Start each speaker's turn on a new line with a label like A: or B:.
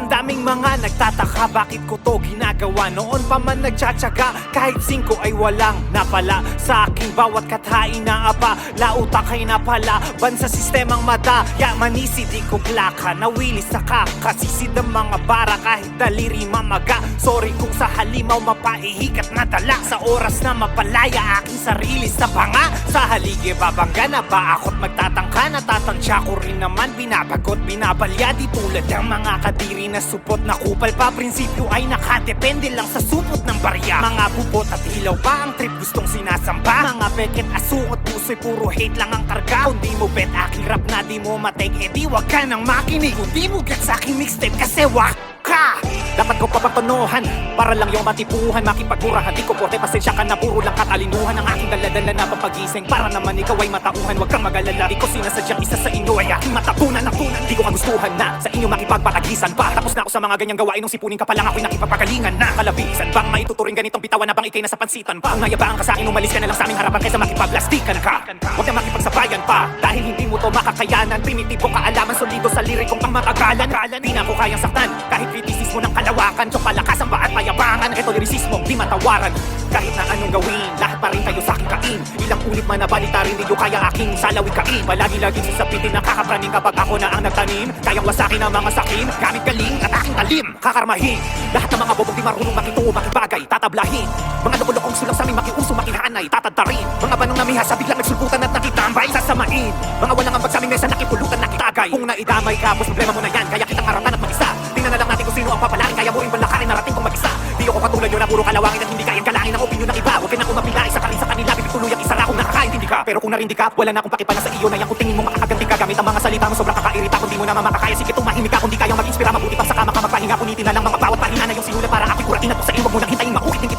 A: Daming mga nagtataka bakit ko to ginagawa. Noon pa man nagtsatsaga, kahit 5 ay walang napala. Sa aking bawat kathain na aba, lautak ay napala. Ban sa sistemang mata, manisi di ko plaka. Nawili sa kakasisid ang mga bara kahit daliri mamaga. Sorry kung sa halimaw mapaihikat na dala. Sa oras na mapalaya aking sarili sa panga. Sa haligi babangga na ba ako't magtatangka. Natatansya ko rin naman, binabagot, binabalya. Di tulad ng mga kadiri na supot na kupal pa. Prinsipyo ay nakadepende lang sa supot ng barya. Mga bubot at ilaw pa ang trip gustong sinasamba. Mga peket asukot puso'y puro hate lang ang karga. Kung di mo bet aking rap na di mo matake, edi wag ka nang makinig. Kung di mo get sa aking mixtape kasi wak ka. Dapat ko papatonohan para lang yung matipuhan, makipagmurahan. Di ko porte, pasensya ka na, puro lang katalinuhan. Ang aking daladala na papagising para naman ikaw ay matauhan. Huwag kang mag-alala, di ko sinasadyang isa sa inyo ay aking matapunan. Di ko kagustuhan na sa inyo makipagpatagisan pa. Tapos na ako sa mga ganyang gawain, nung sipunin ka pa lang ako'y nakipagpagalingan na. Kalabisan bang maituturing ganitong bitawan na bang ikay nasa pansitan pa? Kung nayabaan ka sa akin, umalis ka na lang sa aming harapan kaysa makipagplastikan ka. Huwag na makipagsabayan pa dahil hindi mo to makakayanan. Primitibo kaalaman, solido sa lirikong pang matagalan. Di na ko kayang saktan kahit kritisismo ng kalawakan. Tsok palakasan ba at payabangan? Ito lirisismo, di matawaran. Kahit na anong gawin, lahat pa rin kayo sa aking kain. Ilang ulit man na balita rin, di nyo kaya aking salawin kain. Palagi-laging sasapitin na kakapraning kapag ako na ang nagtanim. Kayang wasakin ang mga sakin, gamit galing at aking talim. Kakarmahin, lahat ng mga bobong di marunong makituo, makibagay, tatablahin. Mga loko-lokong sulang sa aming makiuso, makihanay, tatadtarin. Mga banong namihasa, biglang nagsulputan at nakitambay, sasamain. Mga walang ambag sa aming mesa, nakipulutan, nakitagay. Kung naidamay ka, boss, problema mo na yan, kaya kitang haratan at mag-isa. Tingnan na lang natin kung sino ang papalarin, kaya mo rin balakarin, narating kong mag-isa. Di ako katulad nyo na puro kalawangin at hindi kayang galangin ang opinyon ng iba. Huwag ka na kumapila, isa ka rin sa kanila, bibig tuluyang isara kung nakakaintindi ka. Pero kung narindi ka, wala na akong pakipala sa iyo na yan. Kung tingin mo makakaganti ka, gamit ang mga salita mo, sobrang kakairita. Kung di mo naman makakaya, sige tumahimik ka. Kung di kayang mag-inspira, mabuti pang sa kama ka magpahinga. Kunitin na lang mga bawat pahina na yung sinulat para aking kuratin. At kung sa iyo, wag mo nang hintayin, maukit din kita.